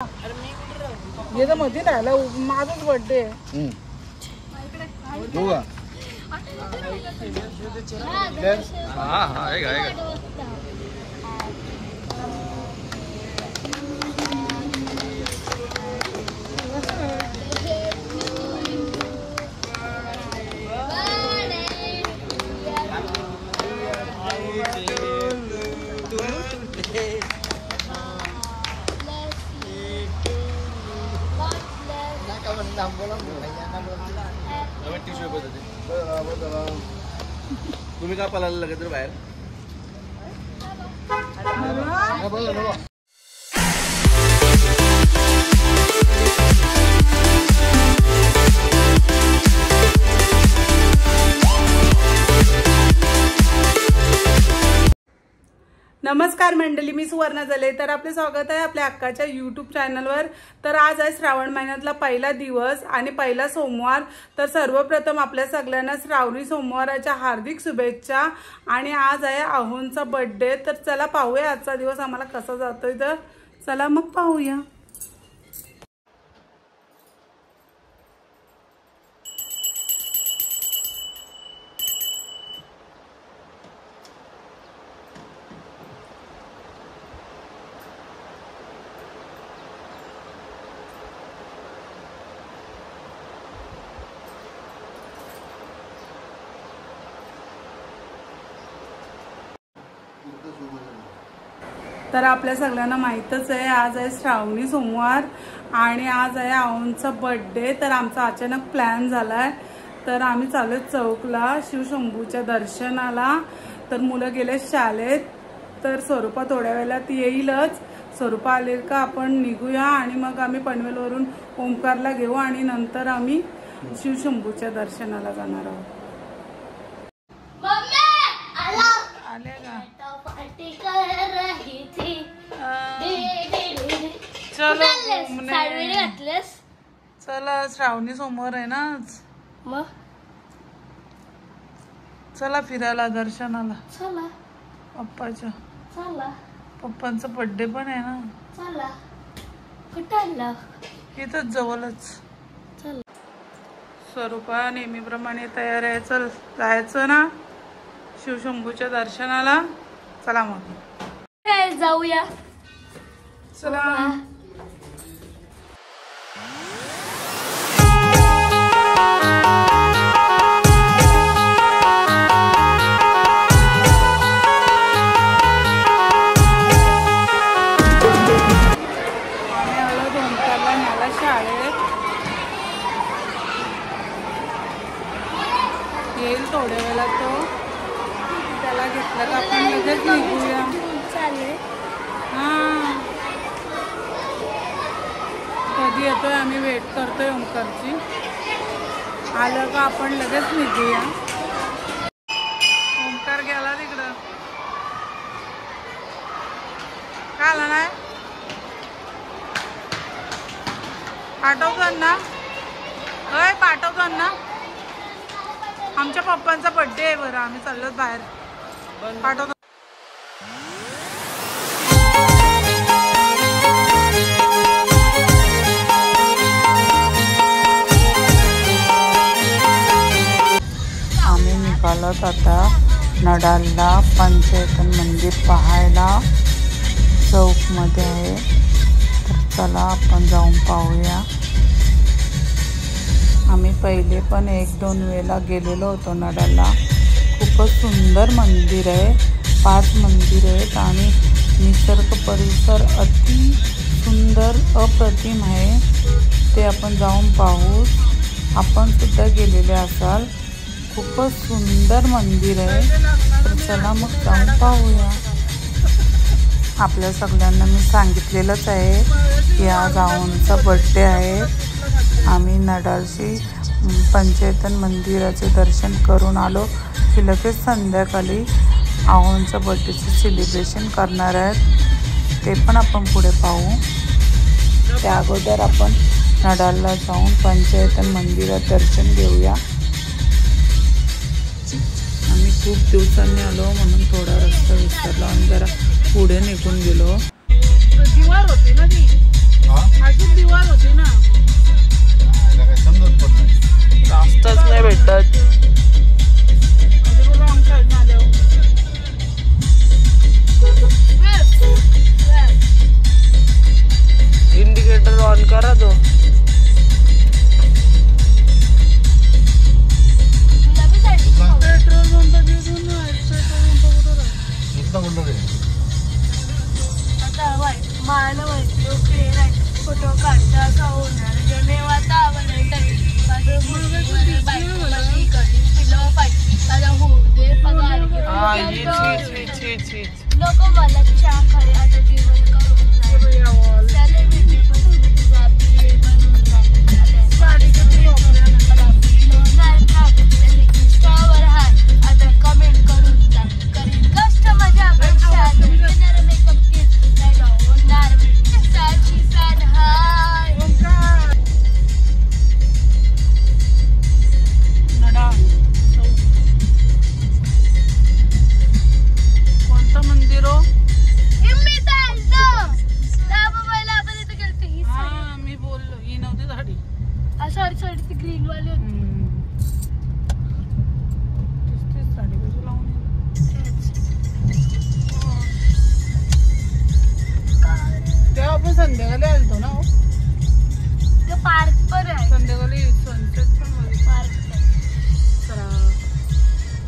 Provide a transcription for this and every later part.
ये तर मध्ये राहिला माझाच बर्थडे तुम्ही का पळायला लागत रे बाहेर? नमस्कार मंडळी, मी सुवर्णा झाले. तर आपले स्वागत आहे आपल्या अक्काच्या यूट्यूब चॅनलवर. तर आज आहे श्रावण महिन्यातला पहिला दिवस आणि पहिला सोमवार. तर सर्वप्रथम आपल्या सगळ्यांना श्रावणी सोमवाराच्या हार्दिक शुभेच्छा. आणि आज आहे अहोंचा बर्थडे. तर चला पाहूया आजचा दिवस आम्हाला कसा जातोय. तर चला मग पाहूया. तर आपल्या सगळ्यांना माहीतच आहे आज आहे श्रावणी सोमवार आणि आज आहे अहोंचा बर्थडे. तर आमचा अचानक प्लॅन झालाय. तर आम्ही चालू चौकला शिवशंभूच्या दर्शनाला. तर मुलं गेले शाळेत. तर स्वरूपा थोड्या वेळात येईलच. स्वरूपा आले का आपण निघूया आणि मग आम्ही पनवेलवरून ओमकारला घेऊ आणि नंतर आम्ही शिवशंभूच्या दर्शनाला जाणार आहोत. आले का? चलो चला श्रावणी सोमवार आहे ना आज. मग चला फिरायला दर्शनाला. चला पप्पाच्या. चला पप्पांचा बर्थडे पण आहे ना. चला कुठं इथंच जवळच. चला. स्वरूपा नेहमीप्रमाणे तयार आहे. चल जायचं ना शिवशंभूच्या दर्शनाला. चला मग जाऊया. चला. आम्ही आलो ओमकारला न्यायला शाळेत. येईल थोड्या वेळा तो. त्याला घेतलं का आपण लगेच निघूया. हा कधी येतोय आम्ही वेट करतोय ओमकारची. आलं का आपण लगेच निघूया. ओमकार गेला तिकडं. का आला नाही? पाठवतो ना. अय पाठवतो ना. आमच्या पप्पांचा बर्थडे आहे बरं. आम्ही चाललो बाहेर. पाठवतो. आम्ही निघालोत आता नडालला. पंचायतन मंदिर पाहायला चौकमध्ये आहे. तर चला आपण जाऊन पाहूया. आम्ही पहिले पण 1-2 वेळेला गेलेलो होतो नडालला. खूपच सुंदर मंदिर आहे. 5 मंदिर आहेत आणि निसर्ग परिसर अति सुंदर अप्रतिम आहे. ते आपण जाऊन पाहू. आपण सुद्धा गेलेले असाल. खूपच सुंदर मंदिर आहे. तर चला मग जाऊन पाहूया. आपल्या सगळ्यांना मी सांगितलेलंच आहे की आज अहोंचा बर्थडे आहे. आम्ही नडालची पंचायतन मंदिराचे दर्शन करून आलो की लगेच संध्याकाळी अहोंचा बर्थडेचे सेलिब्रेशन करणार आहेत. ते पण आपण पुढे पाहू. त्या अगोदर आपण नडालला जाऊन पंचायतन मंदिरात दर्शन घेऊया. आम्ही खूप दिवसांनी आलो म्हणून थोडा रस्ता विसरला आणि जरा पुढे निघून गेलो. दिवार होती ना ती. अजून दिवाळ होती ना, समजत पण नाही. रास्ताच नाही भेटत. रॉंग साईड आल्यावर इंडिकेटर ऑन करा तो. पेट्रोल पंप तिथून पेट्रोल पंप कुठं राहतो? इथं कुठं रे? आता मला माहिती फोटो काढता असं होणार जेणे वातावरण लोक मला चहा खाली आता जेवण करून सेलिब्रिटी इंस्टावर हाय आता कमेंट करून जा करीन कष्ट मजा मेकअप किट होणार साची फॅन हाय कोणतं मंदिर हो? हा मी बोललो ही नव्हती झाडी. सॉरी ती ग्रीन वाली होती. तीच साडी कशी लावून तेव्हा आपण संध्याकाळी आलतो ना हो. पार्क पण आहे संध्याकाळी सनसेट पण बघितलं. पार्क चला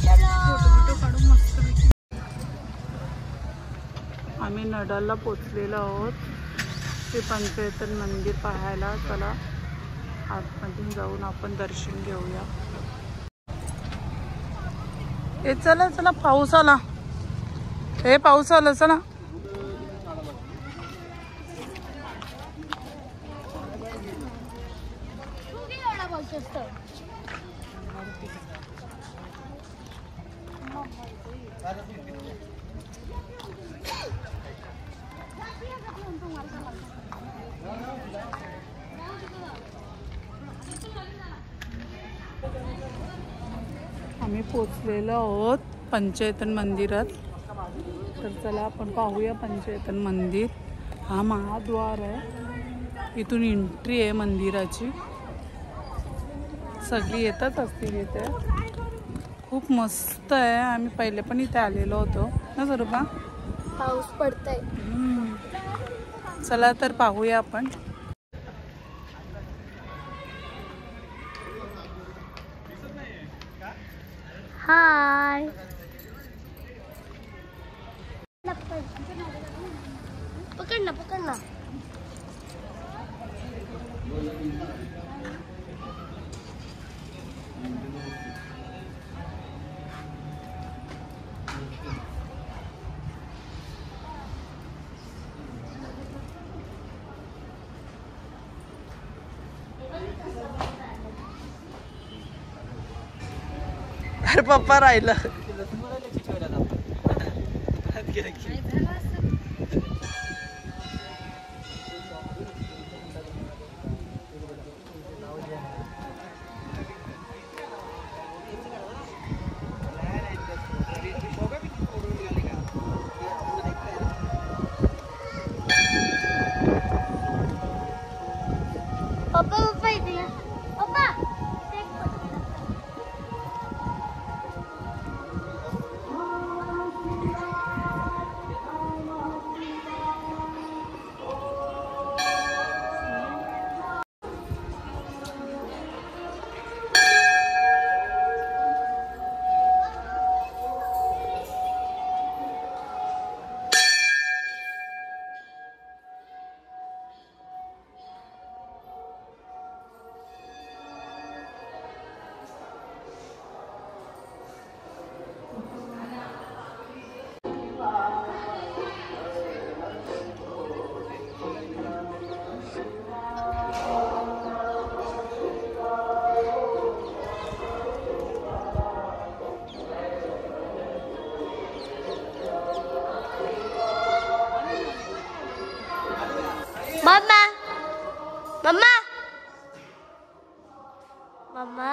चलो फोटो काढून मस्त पैकी. आम्ही नडालला पोचलेलो आहोत. श्री पंचेतन मंदिर पाहायला. चला आतमध्ये जाऊन आपण दर्शन घेऊया. ए चला चला पाऊस आला. हे पाऊस आला चला. एवढा बोलतो असतो आम्ही पोचलेलो आहोत पंचेतन मंदिरात. तर चला आपण पाहूया पंचेतन मंदिर. हा महाद्वार आहे. इथून एंट्री आहे मंदिराची. सगळी येतच असतील इथे. खूप मस्त आहे. आम्ही पहिले पण इथे आलेलो होतो ना स्वरूपा. पाऊस पडतय. चला तर पाहूया आपण. हाय पकड ना अरे पप्पा राहिलं. पप्पा इथे या. पप्पा मम्मा मम्मा मम्मा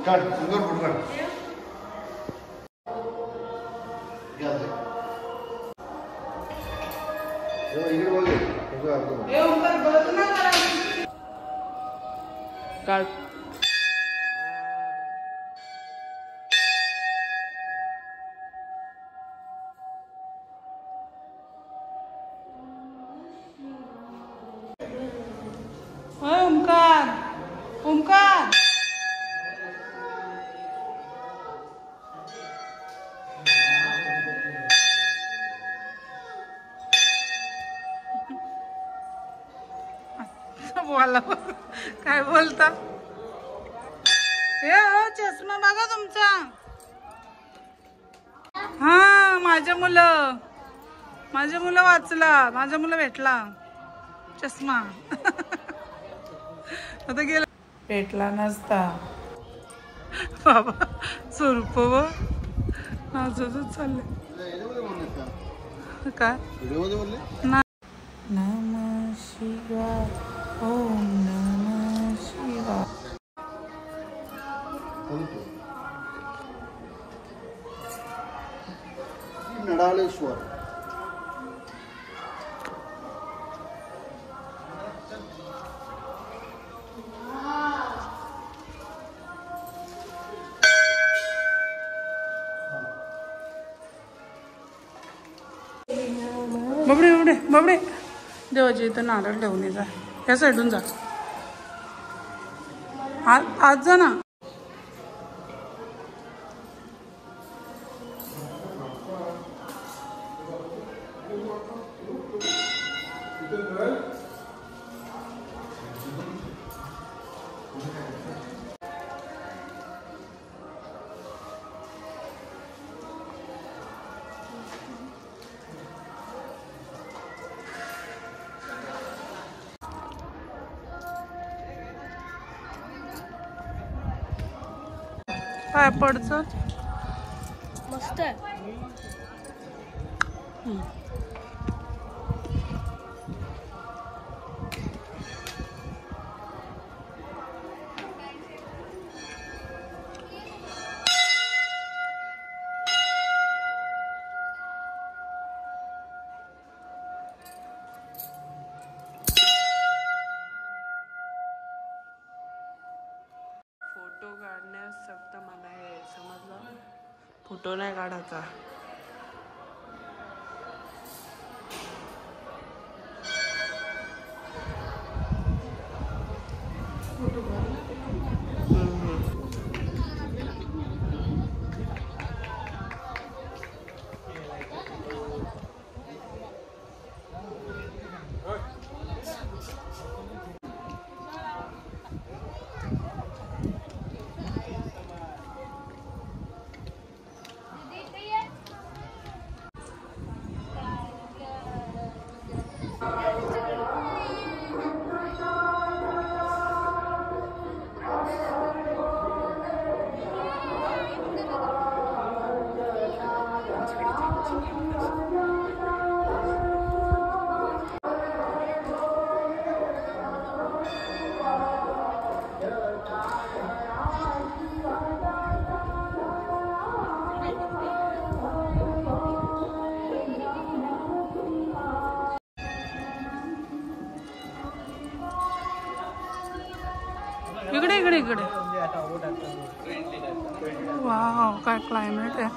काढ अंगावर फोटो काढ इकडे बोल काढ. ओमकार ओमकार बोला काय बोलता हे हो चष्मा बघा तुमचा. हा माझ्या मुलं वाचला माझ्या मुलं भेटला चष्मा. आता गेला भेटला नसता बाबा स्वरूप व नाचतच चालले काय ना. नमः शिवाय ओम नमः शिवाय. नडालेश्वर बाबडे देवाची इथं नारळ ठेवून जा. ह्या साईडून जा. आज जा ना. काय पडचं मस्त आहे. फोटो काढण्यास सक्त मला हे समजलं. फोटो नाही काढायचा. इकडे वाव काय क्लायमेट आहे.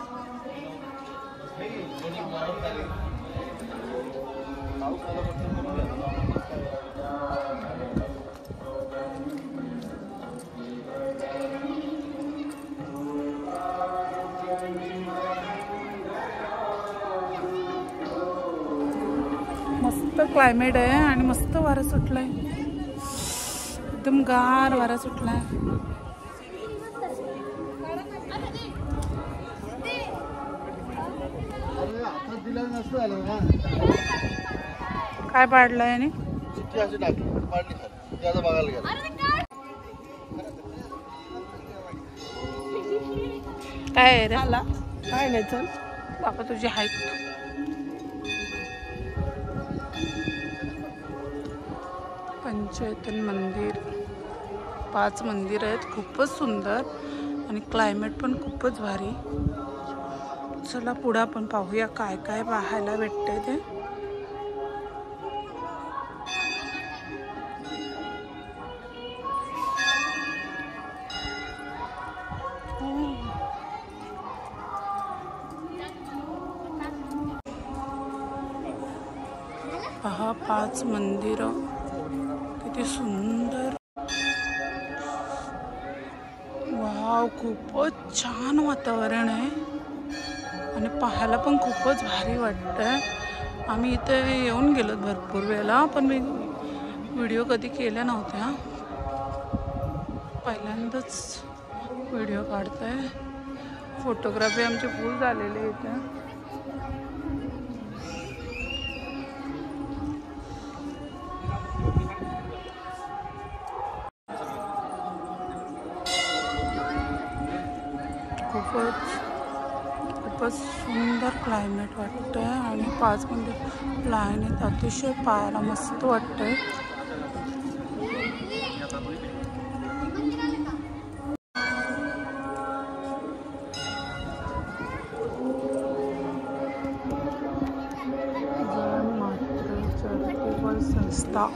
मस्त क्लायमेट आहे आणि मस्त वारा सुटलाय. एकदम गार वारा सुटलाय. काय पाडलंय आणि काय रे आला काय नाही. चल बाबा तुझी हाईट. पंचैतन मंदिर 5 मंदिर आहेत. खूपच सुंदर. आणि क्लायमेट पण खूपच भारी. चला पुढे आपण पाहूया काय काय पाहायला भेटते ते. पहा 5 मंदिरं किती सुंदर. वाव, खूपच छान वातावरण आहे आणि पाहायला पण खूपच भारी वाटतंय. आम्ही इथे येऊन गेलो भरपूर वेळेला, पण मी व्हिडिओ कधी केल्या नव्हत्या. पहिल्यांदाच व्हिडिओ काढतोय. फोटोग्राफी आमची फुल झालेली आहे इथे. खूपच सुंदर क्लायमेट वाटतंय आणि 5 मंदिर लाईनीत अतिशय पाहायला मस्त वाटतंय. जन मात्र चॅरिटेबल संस्था.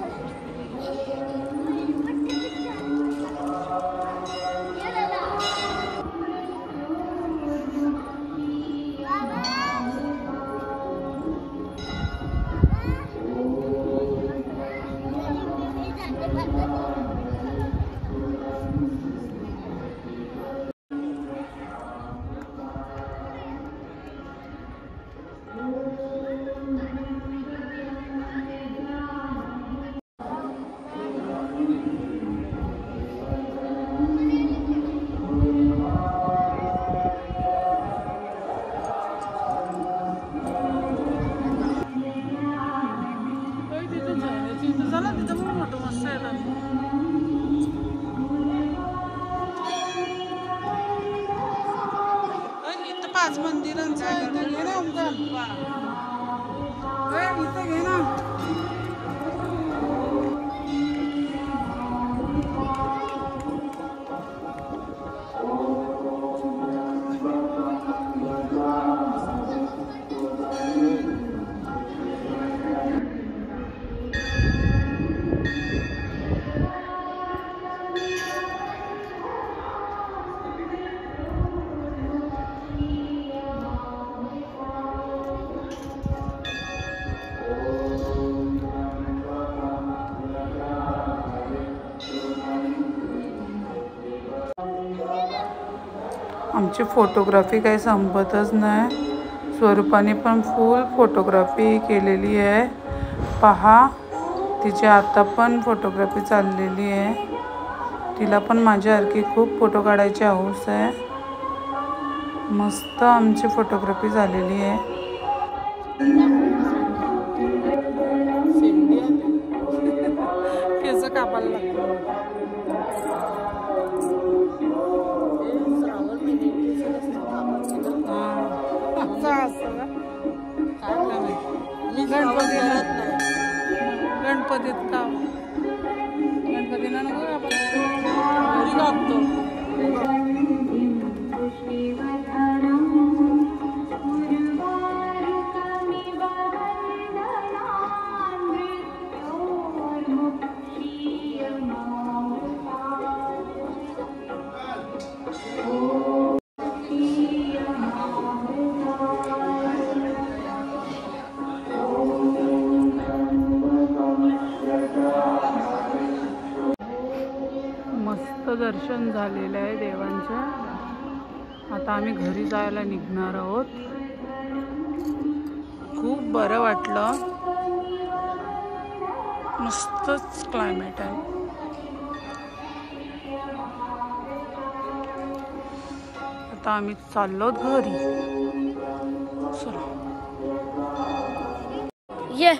इथं 5 मंदिरांचं इथं घे ना ओमकार. इथं घे ना. आमची फोटोग्राफी काही संपतच नाही. स्वरूपाने पण फुल फोटोग्राफी केलेली आहे. पहा, तिची आता पण फोटोग्राफी चाललेली आहे. तिला पण माझ्यासारखी खूप फोटो काढायची हौस आहे. मस्त आमची फोटोग्राफी झालेली आहे. केस कापायला लागतं. गणपतीत का गणपतीला नको आपण घरी कापतो. मस्त दर्शन झालेलं आहे देवांचं. आता आम्ही घरी जायला निघणार आहोत. खूप बरं वाटलं. मस्तच क्लायमेट आहे. आता आम्ही चाललो घरी. चला ये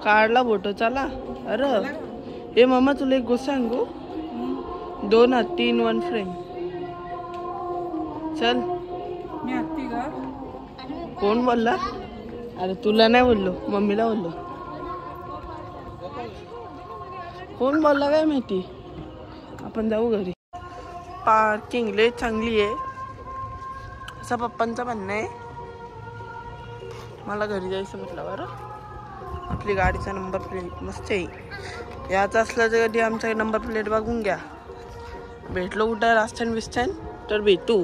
काढला फोटो चला. अरे ए मम्मा तुला एक गोष्ट सांगू. 2 हत्ती इन 1 फ्रेम. चल. मी हत्ती का? कोण बोलला? अरे तुला नाही बोललो, मम्मीला बोललो. कोण बोलला काय माहिती. आपण जाऊ घरी. पार्किंग लय चांगली आहे असं पप्पांचं म्हणणं आहे. मला घरी जायचं म्हटलं. बरं आपली गाडीचा नंबर प्लेट मस्त आहे. याचं असलं तर कधी आमचा नंबर प्लेट बघून घ्या. भेटलो कुठं रास्तान बिस्तान तर भेटू.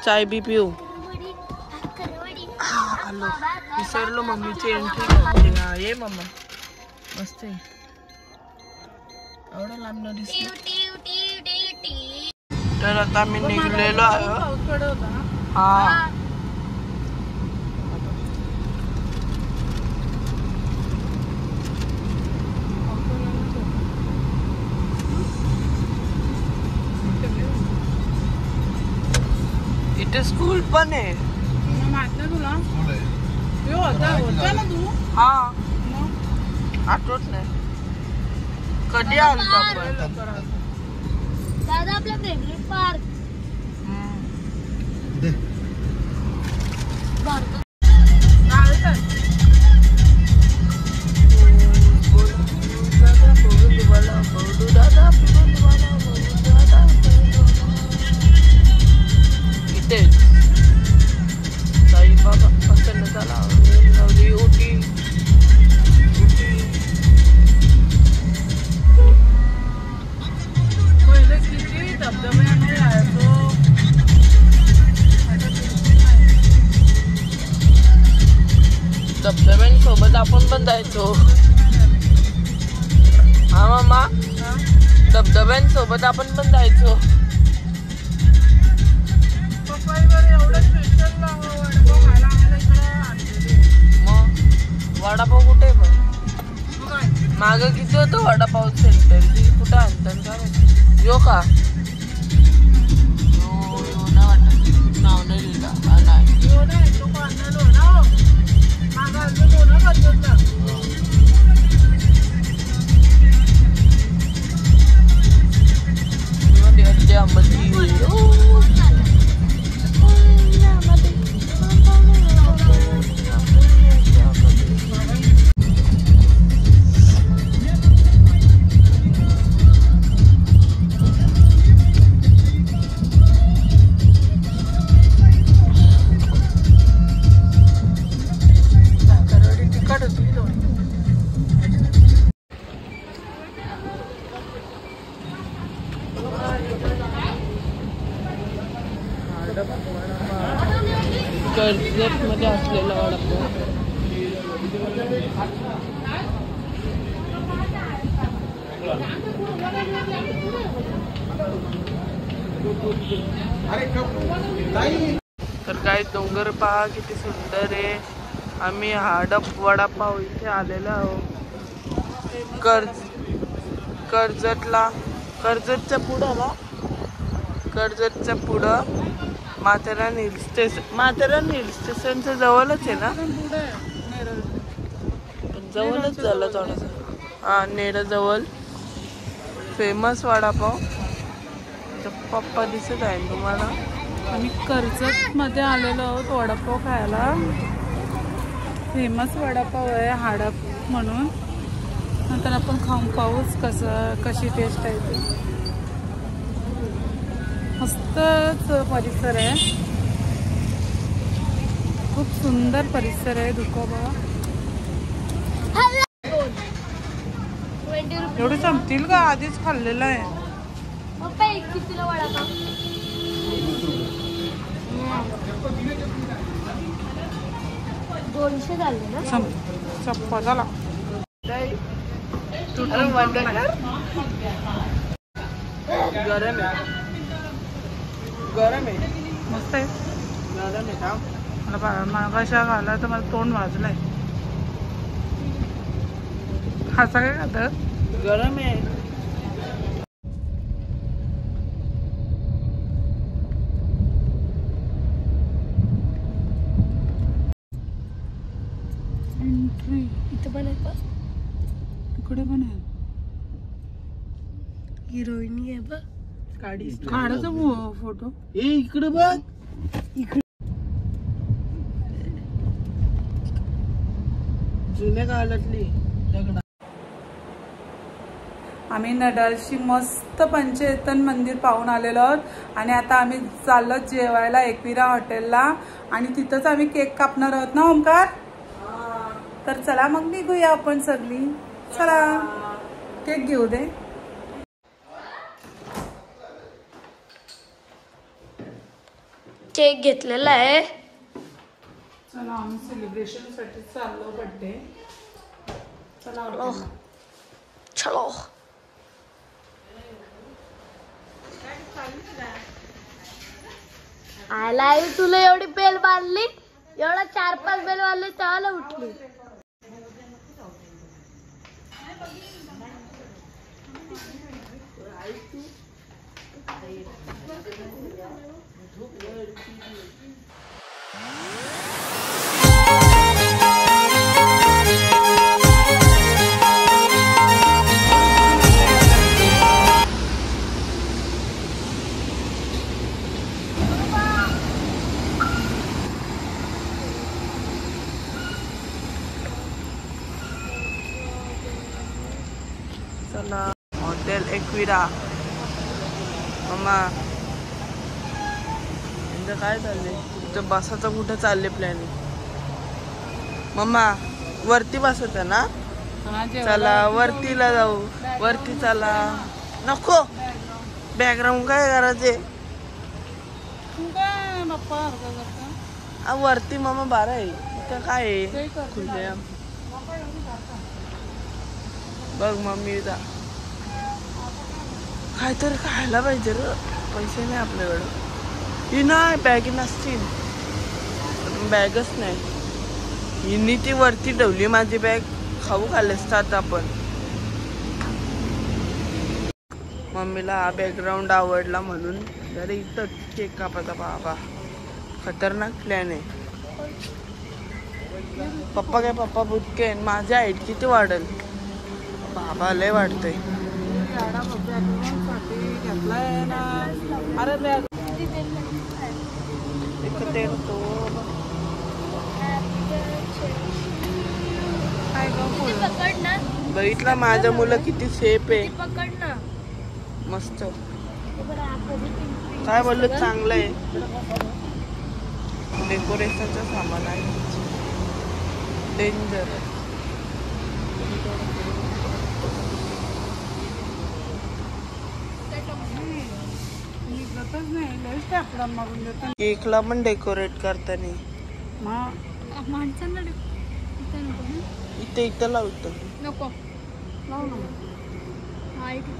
चाय बी पिऊ. हॅलो विसरलो मम्मीची एंट्री. ये मम्मा मस्त आहे. एवढं लांब न दिसलं. तर आता मी निघलेलो आहे. हा इथे स्कूल पण आहे. तुला होता ना तू. हा आठवत नाही कधी आलो आपण. दादा आपला फेवरेट पार्क. इथेच साईबाबा पसंत झाला. नवरी उठी पहिले किती धबधब्याने राहायचो. धबधब्यांसोबत आपण पण जायचो. हा मामा धबधब्यांसोबत आपण पण जायचो. पप्पाईवर एवढं स्पेशल वडापाव खायला आम्हाला इकडं आणलेले. मग वडापाव कुठे पण माग किती होतं वडापाव सेंटर. ती कुठं आणतात का यो का यो नाही वाटत. नाव नाही लिहिलं. हा नाही यो नाही तो आणलेलो ना मागं आणलं ना बदलतला. कर्जत मध्ये असलेला वडापाव. तर काय डोंगर पहा किती सुंदर आहे. आम्ही हाडप वडापाव इथे आलेलो आहोत. कर्जतच्या पुढं ना कर्जतच्या पुढं माथेरान हिल स्टेशनच्या जवळच आहे ना. जवळच झालं थोडंसं. हा नेरळ जवळ फेमस वडापाव. पप्पा दिसत आहे तुम्हाला. आम्ही कर्जत मध्ये आलेलो आहोत वडापाव खायला. फेमस वडापाव आहे हाडप म्हणून. नंतर आपण खाऊन पाहूच कशी टेस्ट आहे ती. मस्तच परिसर आहे. खूप सुंदर परिसर आहे. धुकोबा एवढे संपतील का? आधीच खाल्लेलं आहे. पप्पा एक कितीला वडापाव? 200 झाले ना. चप्पा झाला. गरम आहे मस्त आहे. गरम आहे का? मला मागाशा खाला तर मला तोंड वाजलंय. खासा काय खात? गरम आहे. इथं पण आहे का? इकडे पण आहे हिरोईनी आहे बघ. काढायचा फोटो. ए इकडे बघ. जुन्या काळातली दगड. आम्ही नडालशी मस्त पंचेतन मंदिर पाहून आलेलो आहोत आणि आता आम्ही चाललो जेवायला एकविरा हॉटेलला आणि तिथंच आम्ही केक कापणार आहोत ना ओमकार. तर चला मग निघूया आपण सगळी. चला केक घेऊ दे. केक घेतलेला आहे. चला आम्ही सेलिब्रेशन साठी चाललो बर्थडे. चला चलो. आला तुला एवढी बेल बांधली, एवढा 4-5 बेल बांधली तेव्हा उठली. चला हॉटेल एकविरा. मम्मा यांचं काय चाललंय? तुमचं बसाचं कुठं चालले प्लॅन? मम्मा वरती बसत आहे ना. चला वरतीला जाऊ. वरती चला. नको बॅकग्राऊंड काय करायचे? वरती मम्मा बारा आहे. इथं काय आहे खुले बघ मम्मी. काहीतरी खायला पाहिजे र. पैसे नाही आपल्याकडं. ही नाही बॅग नसतील. बॅगच नाही. हिनी ती वरती ठेवली माझी बॅग. खाऊ खाल्ले असतात आपण. मम्मीला हा बॅकग्राऊंड आवडला म्हणून जरा इथं केक कापायचा. बाबा खतरनाक प्लॅन आहे. पप्पा बुटके. माझी हाईट किती वाढेल बाबा? लय वाढतंय. बघितला माझ्या मुलं किती सेफ आहे. मस्त. काय बोललो चांगलं आहे. डेकोरेशनचं सामान आहे. डेंजर. केकला पण डेकोरेट करताना इथं लावतो.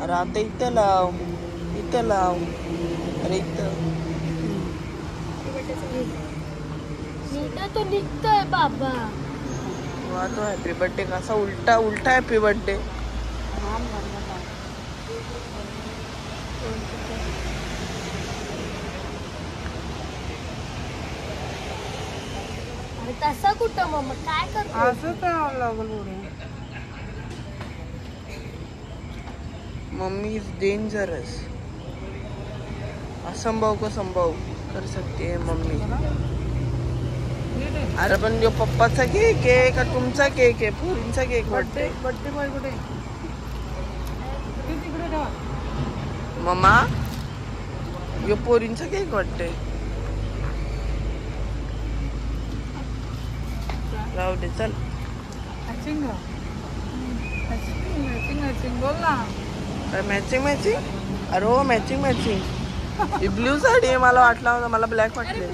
अरे आता इथं लाव. अरे इथं तो निघतोय बाबा. तो हॅपी बर्थडे कसा उलटा हॅपी बर्थडे. तसं कुठं मम्मा काय करतो? असं लागल. Mummy is dangerous. असंभव को संभव कर सकती है मम्मी. अरे पण जो पप्पाचा केक आहे का तुमचा केक आहे? पुरींचा केक वाटते. मम्मा यो पोरींचा केक वाटते. राहू दे चल. मॅचिंग अरे हो मॅचिंग. ही ब्ल्यू साडी आहे. मला वाटला होता मला ब्लॅक वाटले.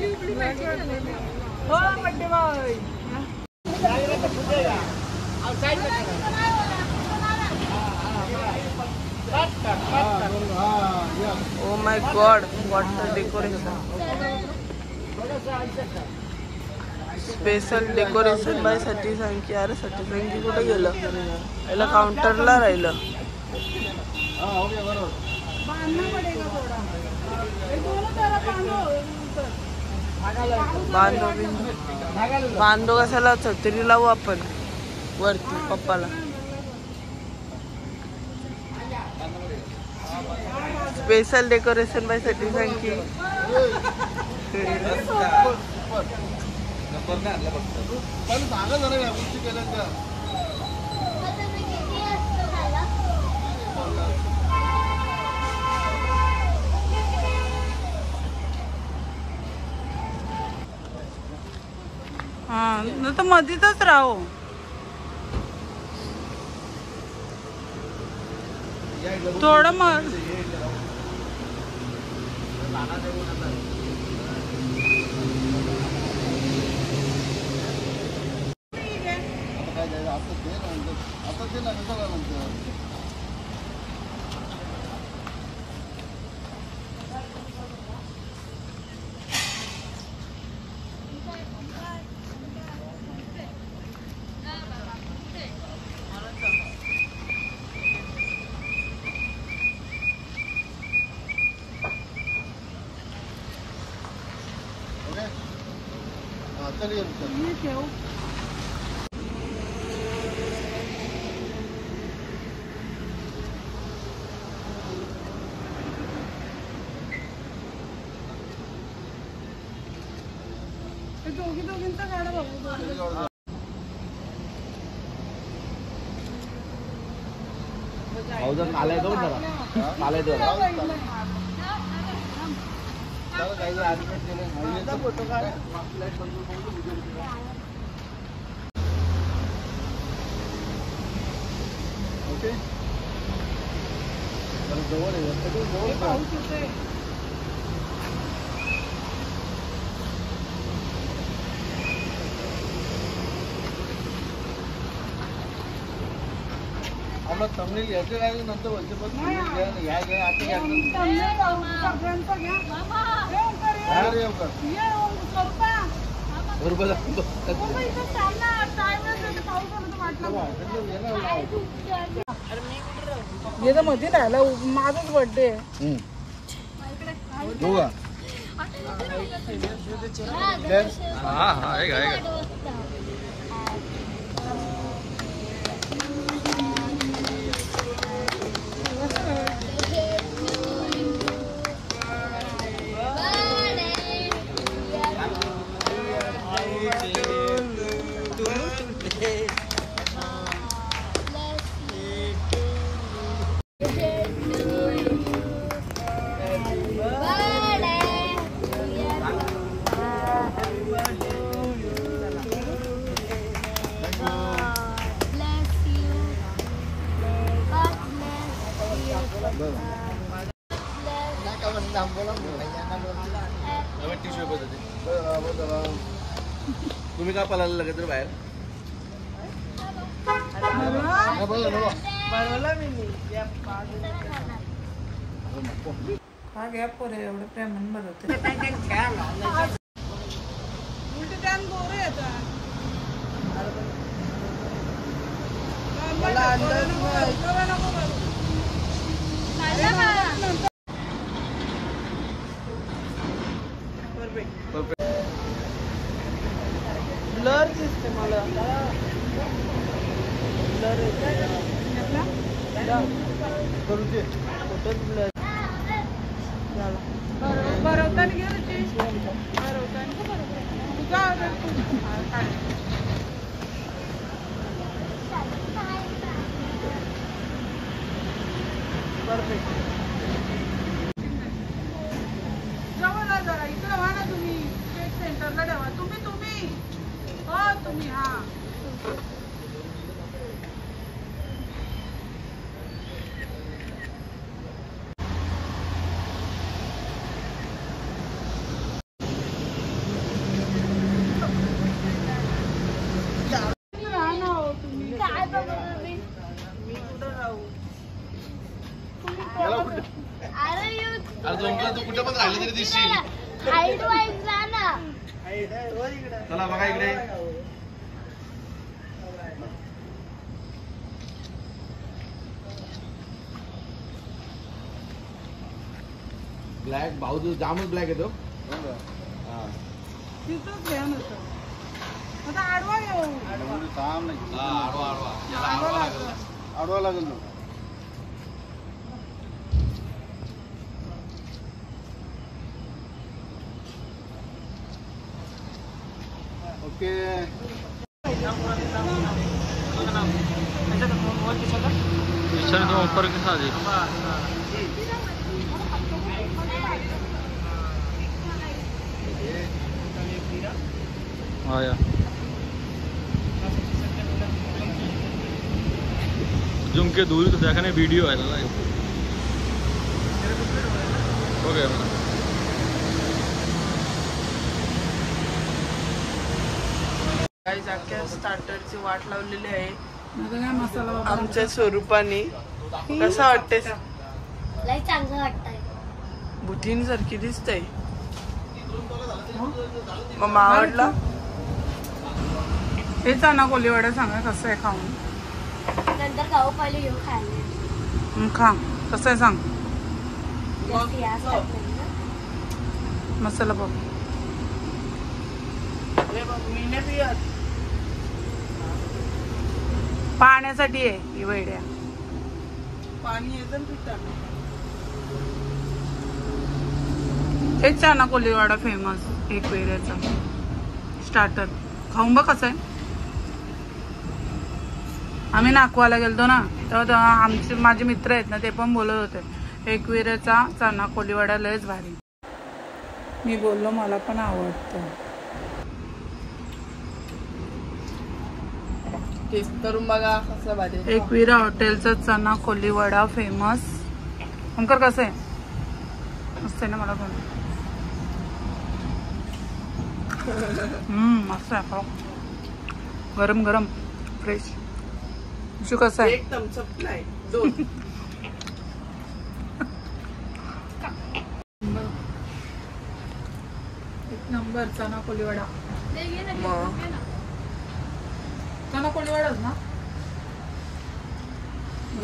Oh my god what the decoration. Special decoration by सटी संख्या. अरे सटी संख्या कुठे गेलं? याला काउंटरला राहिलं. बांधो कशाला? छत्री लावू आपण वरती पप्पाला. स्पेशल डेकोरेशन बाय साठी थँक्यू. नंबर नाही आणला फक्त. पण सांगा जरा या गोष्टी केल्या का. हा न तर मधीतच राहू. थोडं मग काय जायचं आता दे ना नंतर. आता दे ना कशाला नंतर. ओके हां चल ये चल. दोघींचा गाडा बघू. भाऊ जर काला येतो पण जरा काला येतो जरा. त्याला काही ॲडमिट केलं फोटो काढ. ओके जवळ आहे जवळ. आम्हाला तमिळ याचे काय नंतर वरचे पण घ्या आता घ्या. अरे येऊ का. बरोबर. हे तर मध्ये राहिला माझाच बर्थडे. हो का. हा हा आहे का तुम्ही का पळायला लागत रे बाहेर. हा घ्या पोरे एवढं प्रेमान बनवते. मला अंदाज ब्लर दिसते मला. ब्लर करून दे. फोटोच ब्लर. बरोबर परफेक्ट. जवळ जरा इकडे व्हा ना तुम्ही. केक सेंटरला ठेवा तुम्ही. हो तुम्ही. हा तू कुठे पण राहिली तरी दिसशील. चला बघा इकडे. ब्लॅक भाऊ तू जामच ब्लॅक येतो. तिथंच घ्या ना सर. आता आडवा येऊ. काम नाही. आडवा आडवा याला आडवा लागेल. आडवा लागेल ना. ओके तो ऑफर के साथ आया जुम के दूरी तो देखने वीडियो है लाइव हो गया गाईज अख्ख्या स्टार्टरची वाट लावलेली आहे आता काय मसाला आमच्या स्वरूपाने. कसं वाटते? लय चांगलं वाटतंय. बुटींसारखी दिसतंय. मग आवडला? हे चना कोलीवाडा सांगा कसं आहे खाऊन. नंतर गाव पहिले येऊ खायला. खा कसं आहे सांग. जास्त यास टाकलं ना. मसाला बघ. मी नाही पियत. पाण्यासाठी आहे ही वेड्या. पाणी येतं पितात. हे चना कोलीवाडा फेमस एक वेड्याचा स्टार्टर. खाऊन बघ कसं आहे. आम्ही नागवाला गेलतो ना तेव्हा आमचे माझे मित्र आहेत ना ते पण बोलत होते एकविरेचा चना कोलीवाडा लयच भारी. मी बोललो मला पण आवडतं. टेस्ट करून बघा कसं भारी. एकविरा हॉटेलचा चना कोलीवाडा फेमस. ओंकार कसं आहे. मस्त आहे ना. मला पण मस्त आहे. खाऊ गरम गरम फ्रेश. विशू कसं आहे. एक थम्सअप नाही 2. एक नंबर चना कोलीवाडा. मग चना कोलीवाडाच ना.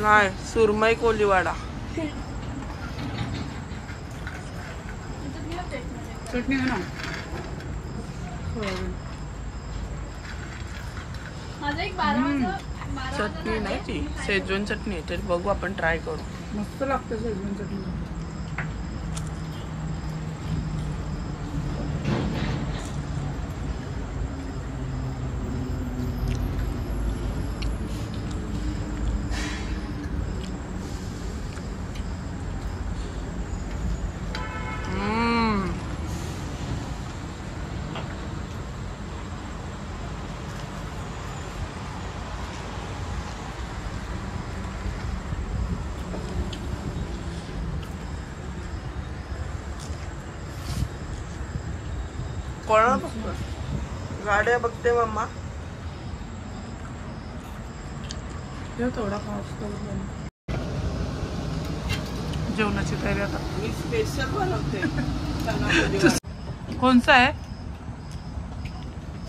नाही सुरमई कोलीवाडा. चटणी आहे ना. चटणी नाही ती शेजवान चटणी आहे. तरी बघू आपण ट्राय करू. मस्त लागतं शेजवान चटणी. कोणा बघतो गाड्या बघते मम्मा. थोडा जेवणाची तयारी आता. मी स्पेशल बनवते चना कोलीवाडा. कोणचा आहे.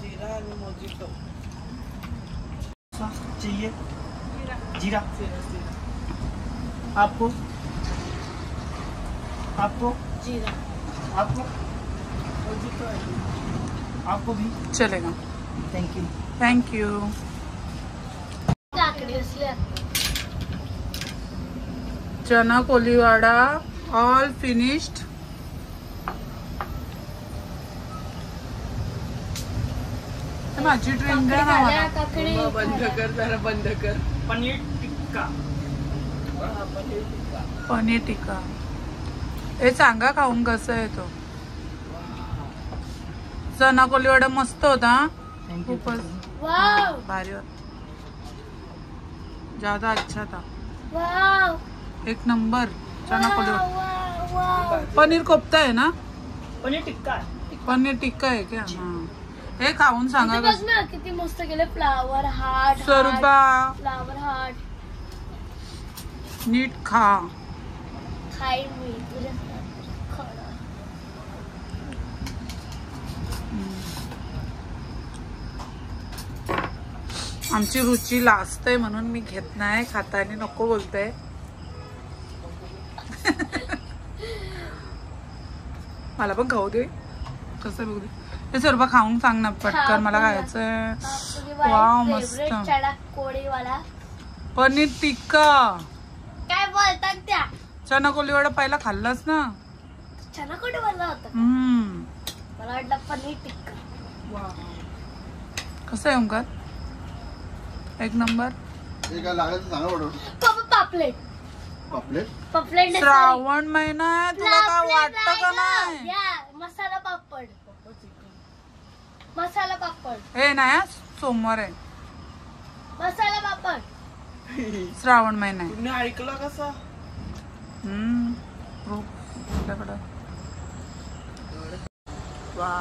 जीरा आणि मोजितो. चाहिए जीरा आपको आपको जीरा. आपको मोजितो आहे. आपको भी चलेगा. Thank you. थँक्यू. काकडी असल्या. चना कोलीवाडा ऑल फिनिश्ड. माझी ड्रिंक द्या ना मला. काकडी मम्मा बंद कर जरा बंद कर. पनीर टिक्का पनीर टिक्का. हे सांगा खाऊन कसं आहे तो. चना कोलीवाडा मस्त होता. खूपच वाव भारी होता. ज्यादा अच्छा था. वाव एक number chana koliwada. Wow wow. Paneer kofta आहे ना. पनीर टिक्का पनीर टिक्का आहे क्या. हाँ हे खाऊन सांगा बघ ना किती मस्त केले. Flower heart. Swarupa flower heart. नीट खा. खाई मी तुझ्या खरं. आमची रुची लास्ट आहे म्हणून मी घेत नाही. खाताना नको बोलते. मला पण खाऊ दे कसं बघू दे. हे सर्व खाऊन सांग ना पटकन. मला खायचंय. वाव मस्त. चना कोळीवाला. पनीर टिक्का. काय बोलतात त्या. चना कोलीवाडा पहिला खाल्लास ना. चना कोळीवाला होता. हम्म. मला वाटलं पनीर टिक्का. कसं आहे ओंकार? एक नंबर. हे काय लागायचं सांगा बरोबर. पापलेट पापलेट पापलेट नाही, श्रावण महिना आहे, तुला काय पापलेट वाटतं का नाही नाही? गं. या, मसाला पापड. मसाला पापड. हे नाही आज सोमवार आहे, मसाला पापड. श्रावण महिना आहे. तुम्ही ऐकलं कसं? आपल्याकडं वा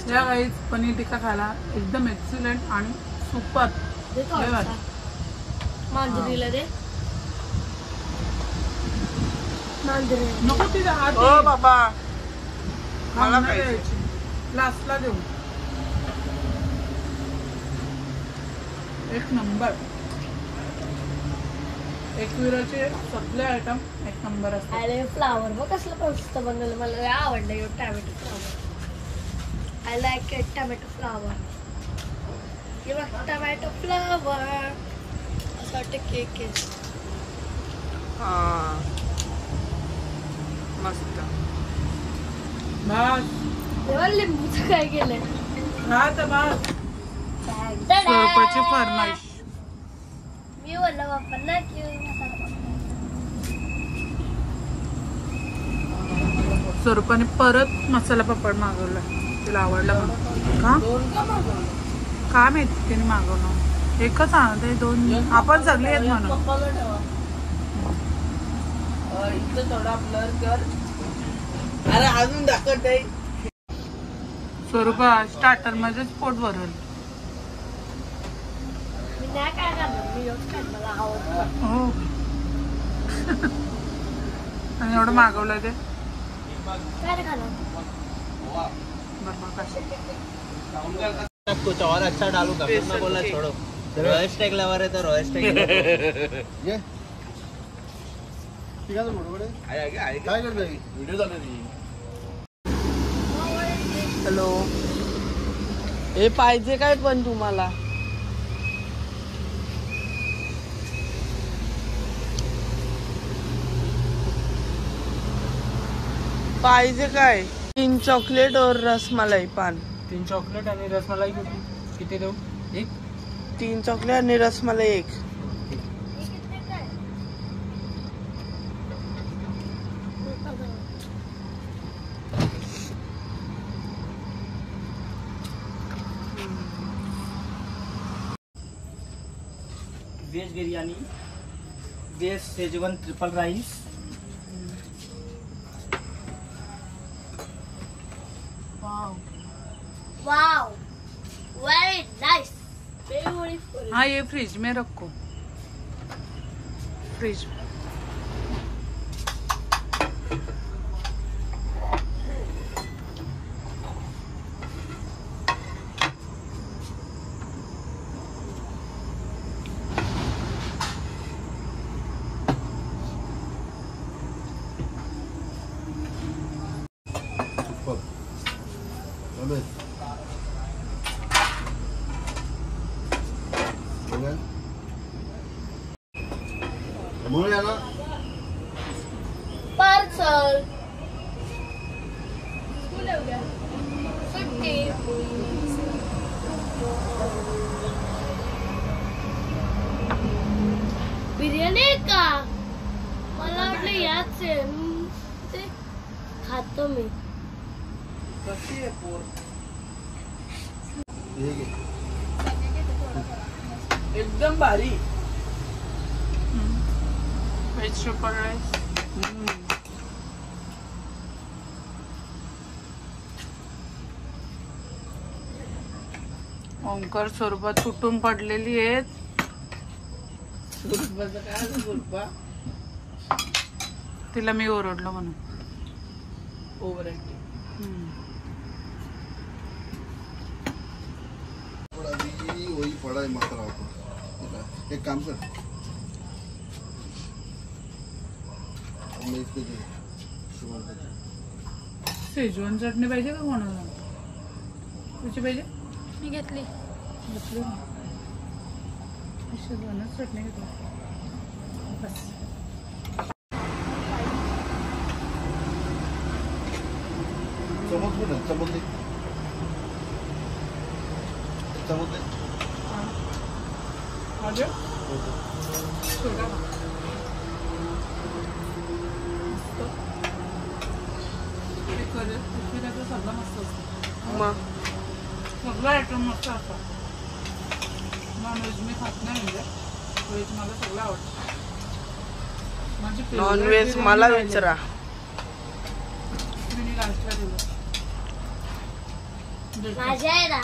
या गाईच पनीर टिक्का खायला एकदम एक्सिलेंट आणि सुपर. दे थोडासा. मांजरीला दे. मांजरी नको तिला हात ओ बाबा मला मला खायचं. द्यायची लास्टला देऊ. एक नंबर. एकविराचे सगळे आयटम एक नंबर असतात. अरे फ्लावर बघ कसलं मस्त बनवलं. मला लय आवडलं हे tomato flower. I like it tomato flower. हे बघ टॅमॅटो फ्लावर असं वाटतं केक आहे. हा मस्त. भात तेव्हा लिंबूचं काय केलंय. भात स्वरूपाची फरमाईश. मी बोललो बाप्पांना की मसाला पापड. स्वरूपाने परत मसाला पापड मागवला. तिला आवडला म्हणून. का दोन का मागवलं? काय माहिती तिने मागवलं. एकच आणते दोन आपण सगळे आहेत म्हणून. पप्पाला ठेवा. इथं थोडा ब्लर कर. अरे अजून दाखवत आहे. स्वरूपा स्टार्टर मध्येच पोट भरल. मी नाही काय करणार. मी योच काय मला आवडतं. हो आणि एवढं मागवलं ते काय खाणार. बरोबर कसं. कुछ और अच्छा डालू का? फिर मैं बोला छोड़ो. रॉयल स्टेक लवर है तो रॉयल स्टेक. ये ठीक आहे बरोबर आहे. काय करतोय? व्हिडिओ चालू आहे. हॅलो. हे पाहिजे काय पण तुम्हाला? पाहिजे काय? 3 चॉकलेट और रसमलाई पान. 3 चॉकलेट आणि रसमलाई किती देऊ? 3 चॉकलेट आणि rasmalai 1. Veg biryani, veg Schezwan triple rice, wow very nice beautiful. हाँ ये फ्रिज में रखो. फ्रिज म्हणून या ना. पार्सल सुट्टी. बिर्याणी आहे का? मला वाटलं याच आहे. ते खातो मी. कशी आहे पोर? हे घे. एकदम भारी. Veg triple rice. ओंकार स्वरूपात तुटून पडलेली आहेत. सुरपाचं काय असं सुरपा? तिला मी ओरडलो म्हणून. Over acting. और अभी वही पड़ा है मसाला आपको. एक काम कर. मैं इसको दे. शुभम को दे. शेजवान चटणी पाहिजे का कोणाला? तुझी पाहिजे? मी घेतली. घेतली ना. शेजवानच चटणी घेतली. बस. पाहिजे तर सगळं मस्त असतं. मग सगळं आयटम मस्त असतात. नॉनव्हेज मी खात नाही म्हणजे व्हेज मला सगळं आवडतं. माझी नॉनव्हेज मला विचारा. मी लास्टला दिलं. माझ्या आहे ना.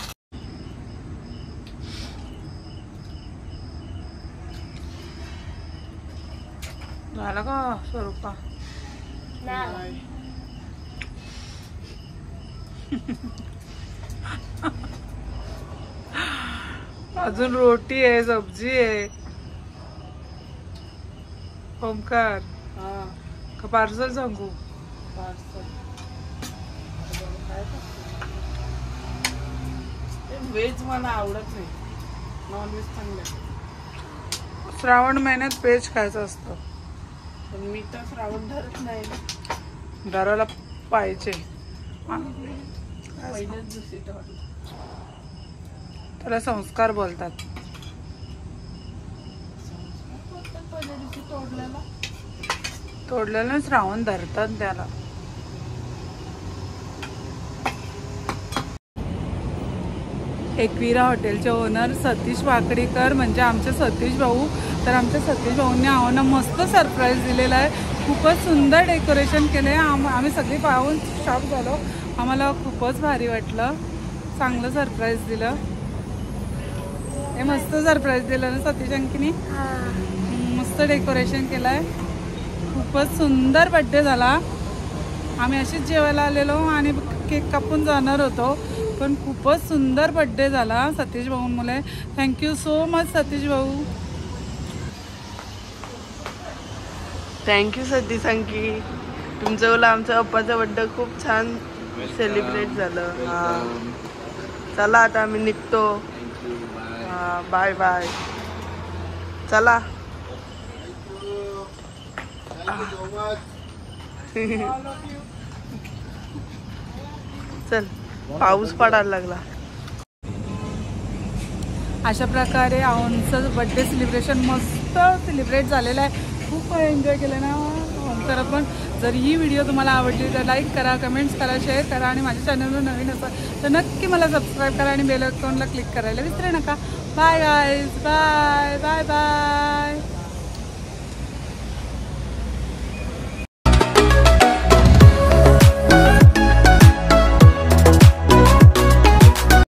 झालं का स्वरूपा? नाही. अजून रोटी आहे, सब्जी आहे. ओमकार का पार्सल सांगू? व्हेज मला आवडत नाही, नॉनव्हेज चांगलं. श्रावण महिन्यात व्हेज खायचं असतं. पण मी तर श्रावण धरत नाही. धरायला पाहिजे. पहिल्याच दिवशी धरलं. त्याला संस्कार बोलतात. पहिल्या दिवशी तोडलेलं श्रावण धरतात त्याला. एकविरा हॉटेलचे ओनर सतीश वाकडीकर म्हणजे आमचे सतीश भाऊ. तर आमच्या सतीश भाऊंनी आम्हाला मस्त सरप्राईज दिलेला आहे. खूपच सुंदर डेकोरेशन केलं आहे. आम्ही सगळी पाहून शॉक झालो. आम्हाला खूपच भारी वाटलं. चांगलं सरप्राईज दिलं. हे मस्त सरप्राईज दिलं ना सतीश अंकिनी? मस्त डेकोरेशन केलं आहे. खूपच सुंदर बड्डे झाला. आम्ही अशीच जेवायला आलेलो आणि केक कापून जाणार होतो, पण खूपच सुंदर बड्डे झाला सतीश भाऊंमुळे. थँक्यू सो मच सतीश भाऊ. थँक्यू सतीश अंकी. तुमचं ओला आमच्या पप्पाचा बड्डे खूप छान सेलिब्रेट झालं. चला आता आम्ही निघतो. Bye bye. चला. चल, पाऊस पडायला लागला. अशा प्रकारे आमचं बड्डे सेलिब्रेशन मस्त सेलिब्रेट झालेलं आहे. खूप एन्जॉय केलं ना ओमकार पण. जर ही व्हिडिओ तुम्हाला आवडली तर लाईक करा, कमेंट्स करा, शेअर करा आणि माझ्या चॅनलवर नवीन असाल तर नक्की मला सबस्क्राईब करा आणि बेल आयकॉनला क्लिक करायला विसरू नका. Bye guys, bye.